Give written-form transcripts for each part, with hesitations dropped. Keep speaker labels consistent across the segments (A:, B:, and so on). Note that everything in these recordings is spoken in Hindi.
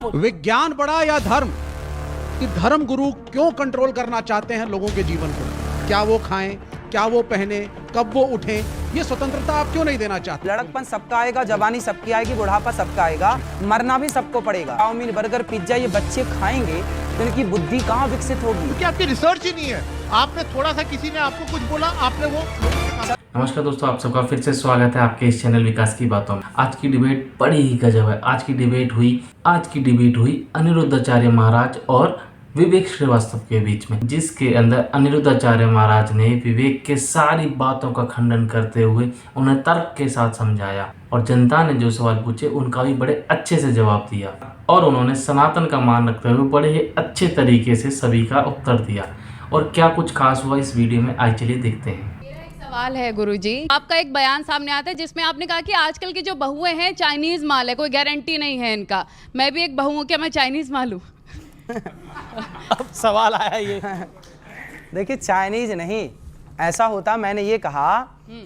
A: विज्ञान बड़ा या धर्म, कि धर्म गुरु क्यों कंट्रोल करना चाहते हैं लोगों के जीवन को? क्या वो खाएं, क्या वो पहने, कब वो उठें, ये स्वतंत्रता आप क्यों नहीं देना चाहते?
B: लड़कपन सबका आएगा, जवानी सबकी आएगी, बुढ़ापा सबका आएगा, मरना भी सबको पड़ेगा। चाउमीन, बर्गर, पिज्जा ये बच्चे खाएंगे तो इनकी बुद्धि कहाँ विकसित होगी?
C: क्योंकि आपकी रिसर्च ही नहीं है। आपने थोड़ा सा, किसी ने आपको कुछ बोला, आपने वो।
D: नमस्कार दोस्तों, आप सबका फिर से स्वागत है आपके इस चैनल विकास की बातों में। आज की डिबेट बड़ी ही गजब है। आज की डिबेट हुई अनिरुद्धाचार्य महाराज और विवेक श्रीवास्तव के बीच में, जिसके अंदर अनिरुद्धाचार्य महाराज ने विवेक के सारी बातों का खंडन करते हुए उन्हें तर्क के साथ समझाया और जनता ने जो सवाल पूछे उनका भी बड़े अच्छे से जवाब दिया और उन्होंने सनातन का मान रखते हुए बड़े ही अच्छे तरीके से सभी का उत्तर दिया। और क्या कुछ खास हुआ इस वीडियो में, आइए चलिए देखते हैं।
E: सवाल है गुरुजी, आपका एक बयान सामने आता है जिसमें आपने कहा कि आजकल की जो बहुएं हैं चाइनीज माल है, कोई गारंटी नहीं है इनका। मैं भी एक बहू हूं, क्या मैं चाइनीज माल हूं?
F: अब सवाल आया ये।
B: देखिए, चाइनीज नहीं, ऐसा होता। मैंने ये कहा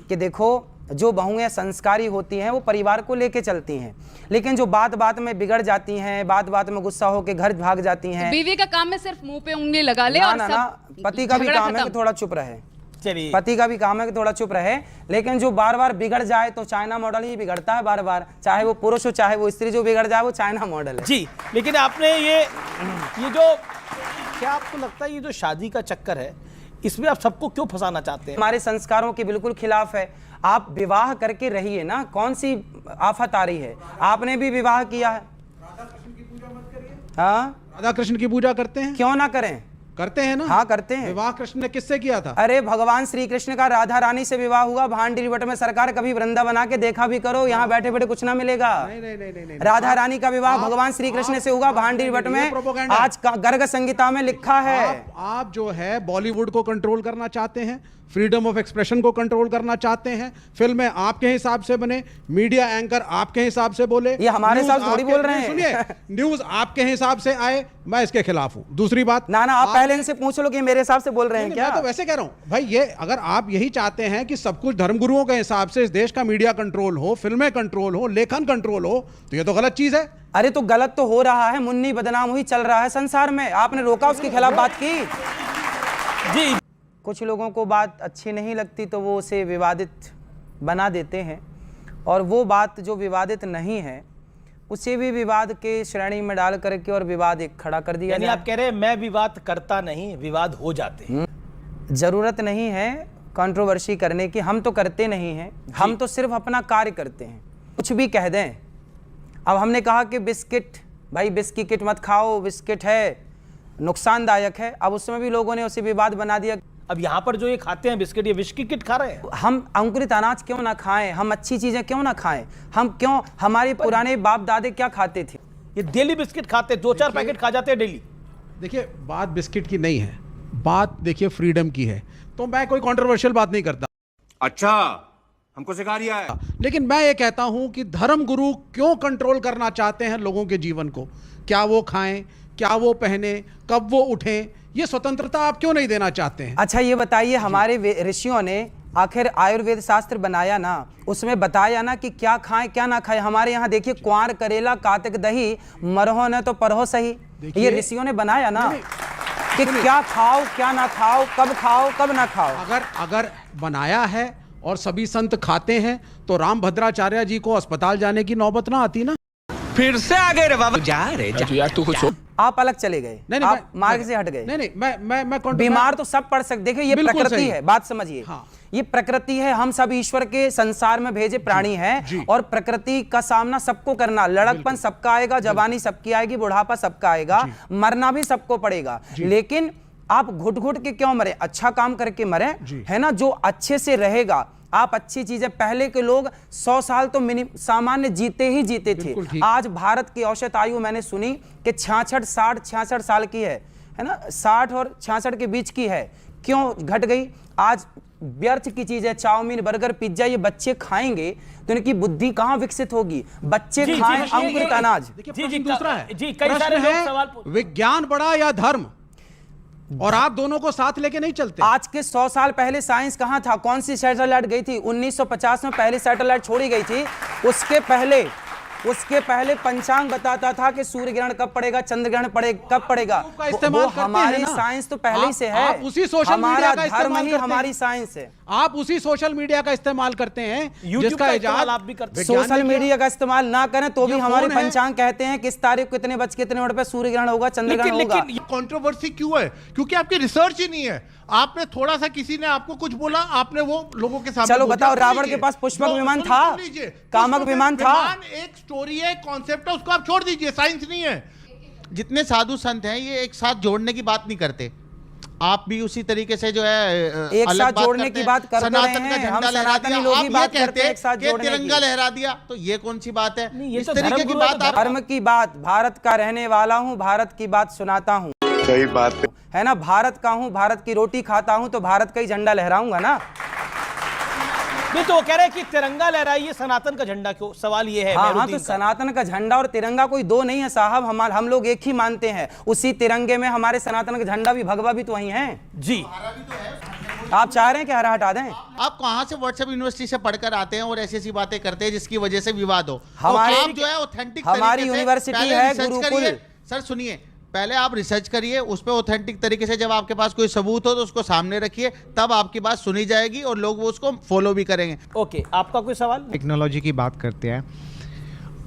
B: कि देखो, जो बहुएं संस्कारी होती हैं वो परिवार को लेके चलती हैं, लेकिन जो बात बात में बिगड़ जाती हैं, बात बात में गुस्सा होके घर भाग जाती हैं।
E: बीवी का काम है सिर्फ मुंह पे उंगली लगा ले और सब।
B: पति का भी काम है कि थोड़ा चुप रहे।
F: चलिए,
B: पति का भी काम है कि थोड़ा चुप रहे, लेकिन जो बार बार बिगड़ जाए तो चाइना मॉडल ही बिगड़ता है बार बार। चाहे वो पुरुष हो चाहे वो स्त्री, जो बिगड़ जाए वो चाइना मॉडल है
F: जी। लेकिन आपने ये जो, क्या आपको लगता है ये जो शादी का चक्कर है, इसमें आप सबको क्यों फंसाना चाहते हैं?
B: हमारे संस्कारों के बिल्कुल खिलाफ है। आप विवाह करके रहिए ना, कौन सी आफत आ रही है? आपने भी विवाह किया है। हाँ,
A: राधा कृष्ण की पूजा करते हैं,
B: क्यों ना करें?
A: करते हैं ना।
B: हाँ, करते हैं।
A: विवाह कृष्ण ने किससे किया था?
B: अरे, भगवान श्री कृष्ण का राधा रानी से विवाह हुआ। भांडी रिवट में सरकार, कभी वृंदा बना के देखा भी करो, यहाँ बैठे बैठे कुछ ना मिलेगा।
A: नहीं।
B: राधा रानी का विवाह भगवान श्री कृष्ण से हुआ भांडी रिवट में। आज गर्ग संहिता में लिखा है।
A: आप जो है बॉलीवुड को कंट्रोल करना चाहते हैं, फ्रीडम ऑफ एक्सप्रेशन को कंट्रोल करना चाहते हैं। फिल्में आपके हिसाब से बने, मीडिया एंकर आपके हिसाब से बोले,
B: ये हमारे हिसाब से थोड़ी बोल रहे हैं।
A: सुनिए, न्यूज आपके हिसाब से आए, मैं इसके खिलाफ हूं। दूसरी बात,
B: ना आप पहले इनसे पूछ लो कि मेरे हिसाब से बोल रहे हैं क्या?
A: मैं तो वैसे कह रहा हूं भाई, ये अगर आप यही चाहते हैं कि सब कुछ धर्मगुरुओं के हिसाब से इस देश का मीडिया कंट्रोल हो, फिल्में कंट्रोल हो, लेखन कंट्रोल हो, तो ये तो गलत चीज है।
B: अरे, तो गलत तो हो रहा है, मुन्नी बदनाम हुई चल रहा है संसार में। आपने रोका, उसके खिलाफ बात की
F: जी।
B: कुछ लोगों को बात अच्छी नहीं लगती तो वो उसे विवादित बना देते हैं, और वो बात जो विवादित नहीं है उसे भी विवाद के श्रेणी में डाल करके और विवाद एक खड़ा कर दिया।
F: यानी आप कह रहे हैं मैं विवाद करता नहीं, विवाद हो जाते हैं।
B: जरूरत नहीं है कंट्रोवर्सी करने की, हम तो करते नहीं हैं, हम तो सिर्फ अपना कार्य करते हैं। कुछ भी कह दें। अब हमने कहा कि बिस्किट, भाई बिस्किट मत खाओ, बिस्किट है नुकसानदायक है। अब उसमें भी लोगों ने उसे विवाद बना दिया।
F: अब यहाँ पर जो ये खाते हैं बिस्किट, ये विश की किट खा रहे हैं।
B: हम अंकुरित अनाज क्यों ना खाएं? हम अच्छी चीजें क्यों ना खाएं? हम क्यों, हमारे पुराने बाप दादे क्या खाते थे?
F: ये डेली बिस्किट खाते, 2-4 पैकेट खा जाते हैं डेली।
A: देखिए, बात बिस्किट की नहीं है, बात देखिए फ्रीडम की है। तो मैं कोई कंट्रोवर्शियल बात नहीं करता।
G: अच्छा, हमको सिखा रिया है।
A: लेकिन मैं ये कहता हूं कि धर्म गुरु क्यों कंट्रोल करना चाहते हैं लोगों के जीवन को? क्या वो खाएं, क्या वो पहने, कब वो उठें, ये स्वतंत्रता आप क्यों नहीं देना चाहते हैं?
B: अच्छा, ये बताइए, हमारे ऋषियों ने आखिर आयुर्वेद शास्त्र बनाया ना, उसमें बताया ना कि क्या खाएं क्या ना खाएं। हमारे यहाँ देखिए, क्वार, करेला, कातक दही, मरहो न तो परहो सही, ये ऋषियों ने बनाया ना कि क्या खाओ क्या ना खाओ, कब ना खाओ।
A: अगर बनाया है और सभी संत खाते हैं तो राम भद्राचार्य जी को अस्पताल जाने की नौबत ना आती ना।
G: फिर से आ गए रे बाबा, जा यार तू कुछ।
B: आप अलग चले गए,
A: नहीं,
B: आप मार्ग से हट गए।
A: नहीं, मैं
B: बीमार तो सब पड़ सकते। देखिए, ये प्रकृति है, बात समझिए।
A: हाँ।
B: ये प्रकृति है, हम सब ईश्वर के संसार में भेजे प्राणी हैं, और प्रकृति का सामना सबको करना। लड़कपन सबका आएगा, जवानी सबकी आएगी, बुढ़ापा सबका आएगा, मरना भी सबको पड़ेगा। लेकिन आप घुट घुट के क्यों मरे? अच्छा काम करके मरे, है ना। जो अच्छे से रहेगा, आप अच्छी चीजें, पहले के लोग 100 साल तो सामान्य जीते थे। आज भारत की औसत आयु मैंने सुनी कि 66 साल की है ना, 60 और 66 के बीच की है। क्यों घट गई? आज व्यर्थ की चीजें, चाउमीन, बर्गर, पिज्जा ये बच्चे खाएंगे तो इनकी बुद्धि कहाँ विकसित होगी? बच्चे खाएं अंकुरित अनाज।
A: दूसरा है,
F: जी, कई सारे लोग सवाल
A: विज्ञान बड़ा या धर्म, और आप दोनों को साथ लेके नहीं चलते।
B: आज के 100 साल पहले साइंस कहाँ था? कौन सी सैटेलाइट गई थी? 1950 में पहली सैटेलाइट छोड़ी गई थी। उसके पहले उसके पहले पंचांग बताता था कि सूर्य ग्रहण कब पड़ेगा, चंद्र ग्रहण कब पड़ेगा।
A: का इस्तेमाल करते हैं
B: हमारी
A: ना।
B: साइंस तो पहले ही से है।
A: आप उसी सोशल मीडिया
B: हमारा
A: का
B: धर्म
A: इस्तेमाल
B: ही
A: करते
B: हमारी
A: हैं।
B: साइंस है।
A: आप उसी सोशल मीडिया का इस्तेमाल करते हैं
F: YouTube
A: जिसका
F: का
A: इजाद
F: इस्तेमाल आप भी करते हैं।
B: सोशल मीडिया का इस्तेमाल ना करें तो भी
A: ये
B: हमारे
A: फोन है।
B: पंचांग कहते हैं किस तारीख को कितने बज के कितने मिनट पे सूर्य ग्रहण होगा, चंद्र ग्रहण
C: लेकिन
B: होगा।
C: लेकिन ये कंट्रोवर्सी क्यों है? क्योंकि आपकी रिसर्च ही नहीं है। आपने थोड़ा सा, किसी ने आपको कुछ बोला, आपने वो लोगों के सामने
B: चलो
C: बोल
B: बताओ,
C: दिया।
B: रावण
C: लीजिए।
B: के पास पुष्पक
C: लो,
B: विमान
C: सुन-
B: था?
C: सुन लीजिए।
B: कामक
C: पुष्पक
B: विमान था?
C: एक स्टोरी है, एक कॉन्सेप्ट है, उसको आप छोड़ दीजिए, साइंस नहीं है।
H: जितने साधु संत हैं ये एक साथ जोड़ने की बात नहीं करते। आप भी उसी तरीके से जो है
B: एक
H: अलग
B: साथ
H: बात
B: जोड़ने
H: करते
B: की
H: हैं।
B: बात करते
H: सनातन
B: रहे
H: का
B: हैं,
H: झंडा
B: हम
H: लहरा
B: सनातनी
H: दिया।
B: लोग
H: आप
B: ही
H: ये
B: बात
H: कहते
B: करते हैं
H: हैं
B: एक साथ
H: कि
B: जोड़ने
H: तिरंगा
B: की।
H: लहरा दिया, तो ये कौन सी बात है?
F: नहीं, ये
H: इस
F: तो
H: तरीके की
F: धर्मगुरु
H: बात
F: है,
H: आप
B: धर्म की बात, भारत का रहने वाला हूँ, भारत की बात सुनाता हूँ,
I: सही बात
B: है ना। भारत का हूँ, भारत की रोटी खाता हूँ, तो भारत का ही झंडा लहराऊंगा ना।
F: नहीं तो वो कह रहे हैं कि तिरंगा लहराइए, सनातन का झंडा क्यों? सवाल ये है
B: हाँ हाँ,
F: मेहरुद्दीन
B: तो
F: का।
B: सनातन का झंडा और तिरंगा कोई दो नहीं है साहब। हम लोग एक ही मानते हैं। उसी तिरंगे में हमारे सनातन का झंडा भी, भगवा भी तो वही है
F: जी।
B: आप चाह रहे हैं कि हरा हटा दें?
H: आप कहां से व्हाट्सएप यूनिवर्सिटी से पढ़कर आते हैं और ऐसी ऐसी बातें करते हैं जिसकी वजह से विवाद हो?
B: हमारी-
H: तो आप जो है ऑथेंटिक
B: हमारी यूनिवर्सिटी है गुरुकुल।
H: सर सुनिए, पहले आप रिसर्च करिए, उस पर ऑथेंटिक तरीके से जब आपके पास कोई सबूत हो तो उसको सामने रखिए, तब आपकी बात सुनी जाएगी और लोग वो उसको फॉलो भी करेंगे।
F: ओके, आपका कोई सवाल?
C: टेक्नोलॉजी की बात करते हैं,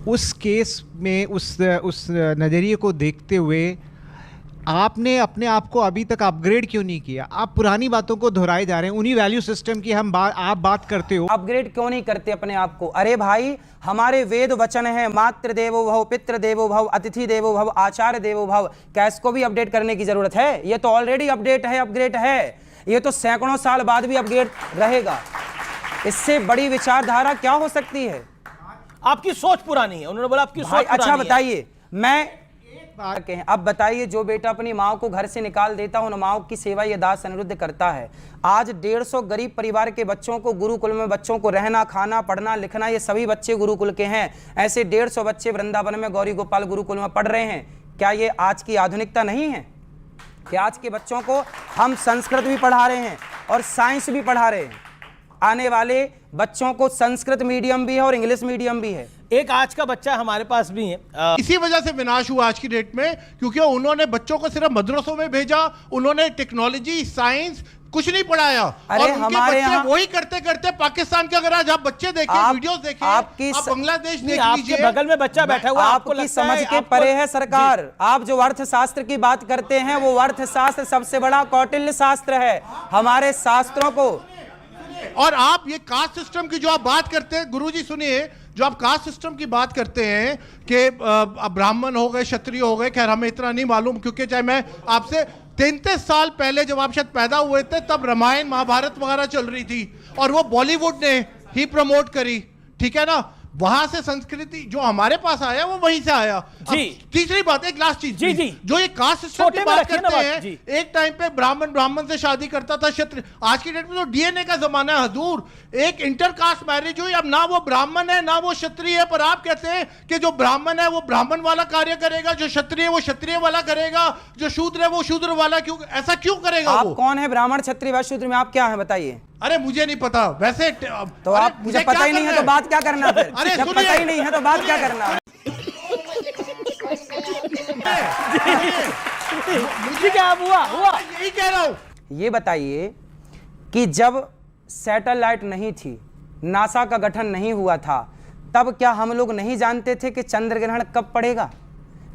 C: उस केस में उस नज़रिए को देखते हुए आपने अपने आप को अभी तक अपग्रेड क्यों नहीं किया? आप पुरानी बातों को दोहराए जा रहे हैं, उन्हीं वैल्यू सिस्टम की आप बात करते हो।
B: अपग्रेड क्यों नहीं करते अपने आप को? अरे भाई, हमारे वेद वचन है, मातृ देवो भव, पितृ देवो भव, अतिथि देवो भव, आचार्य देवो भव। क्या इसको भी अपडेट करने की जरूरत है? ये तो ऑलरेडी अपडेट है, अपग्रेड है। ये तो सैकड़ों साल बाद भी अपग्रेड रहेगा। इससे बड़ी विचारधारा क्या हो सकती है?
F: आपकी सोच पुरानी है, उन्होंने बोला आपकी सोच
B: भाई
F: पुरानी
B: अच्छा
F: है।
B: बताइए, मैं अब बताइए, जो बेटा अपनी माँ को घर से निकाल देता है, उन माँ की सेवा ये दास अनिरुद्ध करता है। आज 150 गरीब परिवार के बच्चों को गुरुकुल में, बच्चों को रहना, खाना, पढ़ना, लिखना, ये सभी बच्चे गुरुकुल के हैं। ऐसे 150 बच्चे वृंदावन में गौरी गोपाल गुरुकुल में पढ़ रहे हैं। क्या ये आज की आधुनिकता नहीं है? कि आज के बच्चों को हम संस्कृत भी पढ़ा रहे हैं और साइंस भी पढ़ा रहे हैं। आने वाले बच्चों को संस्कृत मीडियम भी है और इंग्लिश मीडियम भी है।
F: एक आज का बच्चा हमारे पास भी है।
C: इसी वजह से विनाश हुआ आज की डेट में, क्योंकि उन्होंने बच्चों को सिर्फ मदरसों में भेजा, उन्होंने टेक्नोलॉजी, साइंस कुछ नहीं पढ़ाया।
B: अरे
C: और उनके
B: हमारे
C: बच्चे
B: यहाँ
C: वही करते करते पाकिस्तान के, अगर आज आप बच्चे देखें, वीडियोस देखें, आप बांग्लादेश
F: नहीं,
C: देख
F: आपके
C: लीजिए,
F: बगल में बच्चा बैठा हुआ है, आपको
B: आपकी
F: लगता
B: समझ
F: है
B: के
F: आपको-
B: परे है सरकार। आप जो अर्थशास्त्र की बात करते हैं, वो अर्थशास्त्र सबसे बड़ा कौटिल्य शास्त्र है। हमारे शास्त्रों को,
C: और आप ये कास्ट सिस्टम की जो आप बात करते हैं, गुरुजी सुनिए, जो आप कास्ट सिस्टम की बात करते हैं कि ब्राह्मण हो गए, क्षत्रिय हो गए, खैर हमें इतना नहीं मालूम, क्योंकि चाहे मैं आपसे 33 साल पहले जब आप शायद पैदा हुए थे, तब रामायण महाभारत वगैरह चल रही थी और वो बॉलीवुड ने ही प्रमोट करी, ठीक है ना। वहां से संस्कृति जो हमारे पास आया वो वहीं से आया।
F: जी।
C: अब तीसरी बात, एक लास्ट चीज,
F: जी, जी।
C: जो ये कास्ट सिस्टम
F: छोटे
C: की
F: में
C: बात
F: रखिए ना
C: करते
F: बात,
C: हैं,
F: जी।
C: एक टाइम पे ब्राह्मण से शादी करता था, क्षत्रिय। आज की डेट में तो डीएनए का जमाना है हजूर, एक इंटरकास्ट मैरिज हुई, अब ना वो ब्राह्मण है ना वो क्षत्रिय है, पर आप कहते हैं कि जो ब्राह्मण है वो ब्राह्मण वाला कार्य करेगा, जो क्षत्रिय है वो क्षत्रिय वाला करेगा, जो शूद्र है वो शूद्र वाला। क्यों ऐसा क्यों करेगा
B: आप
C: वो?
B: कौन है? ब्राह्मण, क्षत्रिय, वैश्य, शूद्र में आप क्या है बताइए?
C: अरे मुझे नहीं पता वैसे।
B: तो आप, मुझे पता ही नहीं है तो बात क्या करना फिर?
C: अरे
B: जब
C: सुनिए,
B: पता ही नहीं है तो बात क्या करना?
F: मुझे क्या हुआ?
C: यही कह रहा हूं।
B: ये बताइए कि जब सैटेलाइट नहीं थी, नासा का गठन नहीं हुआ था, तब क्या हम लोग नहीं जानते थे कि चंद्र ग्रहण कब पड़ेगा?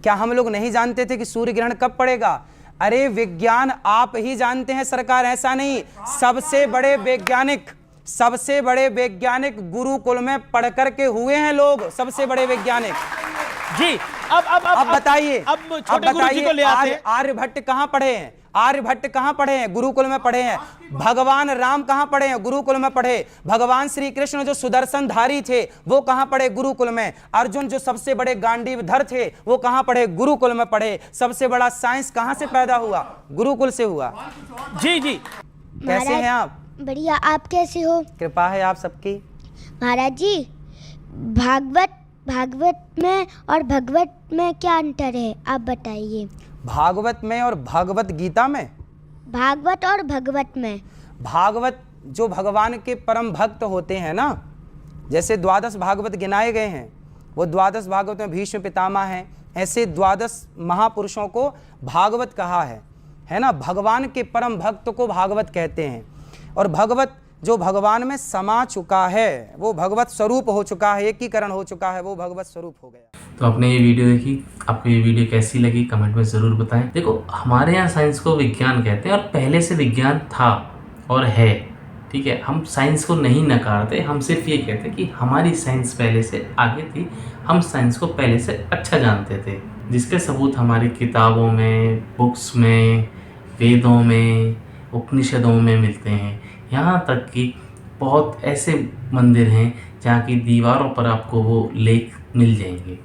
B: क्या हम लोग नहीं जानते थे कि सूर्य ग्रहण कब पड़ेगा? अरे विज्ञान आप ही जानते हैं सरकार, ऐसा नहीं। सबसे बड़े वैज्ञानिक गुरुकुल में पढ़ करके हुए हैं लोग, सबसे बड़े वैज्ञानिक।
F: जी। अब
B: बताइए,
F: अब छोटे गुरुजी को ले आते हैं।
B: आर्यभट्ट कहां पढ़े हैं? आर्यभट्ट कहां पढ़े हैं? गुरुकुल में पढ़े हैं। भगवान राम कहां पढ़े हैं? गुरुकुल में पढ़े। भगवान श्री कृष्ण जो सुदर्शनधारी थे वो कहां पढ़े? गुरुकुल में। अर्जुन जो सबसे बड़े गांडीवधर थे वो कहां पढ़े? गुरुकुल में पढ़े। सबसे बड़ा साइंस कहां से पैदा हुआ? गुरुकुल से हुआ।
F: जी जी।
B: कैसे हैं आप?
J: बढ़िया, आप कैसे हो?
B: कृपा है आप सबकी।
J: महाराज जी, भागवत में और भगवत में क्या अंतर है, आप बताइए।
B: भागवत में और भगवत गीता में?
J: भागवत और भगवत में।
B: भागवत जो भगवान के परम भक्त होते हैं ना, जैसे 12 भागवत गिनाए गए हैं, वो द्वादश भागवत में भीष्म पितामह हैं। ऐसे द्वादश महापुरुषों को भागवत कहा है ना। भगवान के परम भक्त को भागवत कहते हैं। और भगवत जो भगवान में समा चुका है, वो भगवत स्वरूप हो चुका है, एकीकरण हो चुका है, वो भगवत स्वरूप हो गया।
D: तो आपने ये वीडियो देखी, आपको ये वीडियो कैसी लगी कमेंट में ज़रूर बताएं। देखो, हमारे यहाँ साइंस को विज्ञान कहते हैं और पहले से विज्ञान था और है, ठीक है। हम साइंस को नहीं नकारते, हम सिर्फ ये कहते हैं कि हमारी साइंस पहले से आगे थी, हम साइंस को पहले से अच्छा जानते थे, जिसके सबूत हमारी किताबों में, बुक्स में, वेदों में, उपनिषदों में मिलते हैं। यहाँ तक कि बहुत ऐसे मंदिर हैं जहाँ की दीवारों पर आपको वो लेख मिल जाएंगे।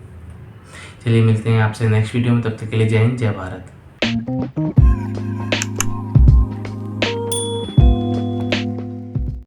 D: चलिए मिलते हैं आपसे नेक्स्ट वीडियो में, तब तक के लिए जय हिंद, जय भारत।